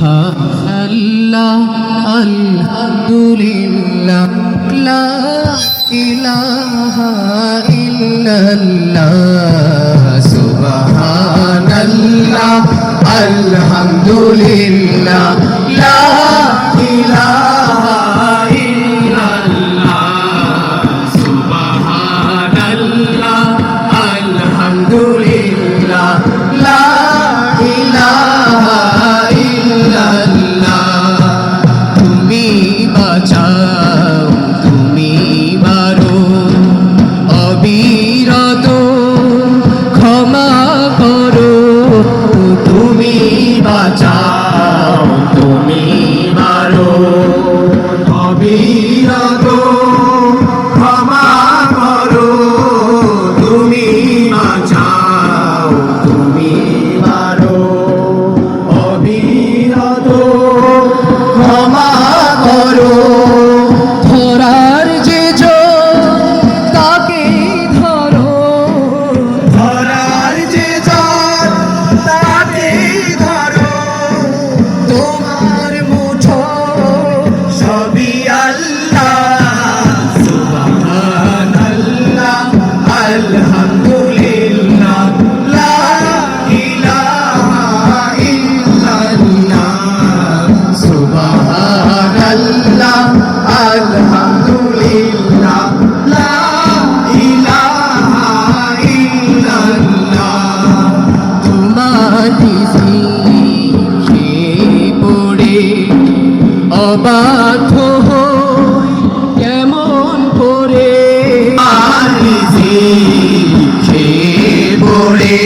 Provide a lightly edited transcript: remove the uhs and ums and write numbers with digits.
সুবহানাল্লাহ আলহামদুলিল্লাহ লা ইলাহা ইল্লাল্লাহ সুবহানাল্লাহ আলহামদুলিল্লাহ লা ইলাহা ইল্লাল্লাহ সুবহানাল্লাহ আলহামদুলিল্লাহ লা ইলাহা ইল্লাল্লাহ তুমি বাঁচাও তুমি মারো অবিরত ক্ষমা করো তুমি বাঁচাও তুমি মারো অবিরত ক্ষমা করো তুমি বাঁচাও তুমি মারো অবিরত ক্ষমা করো ধরার যে তাকে ধরো ধরার যে তাকে ধরো তোমার মুঠো সবই আল্লাহ সুবহানাল্লাহ আলহামদুলিল্লাহ লা ইলাহা ইল্লাল্লাহ সুবহানাল্লাহ আলহামদুলিল্লাহ লা ইলাহা ইল্লাল্লাহ তোমারি শিখে পড়ে অবাধ্য হই কেমন করে তোমারি শিখে পড়ে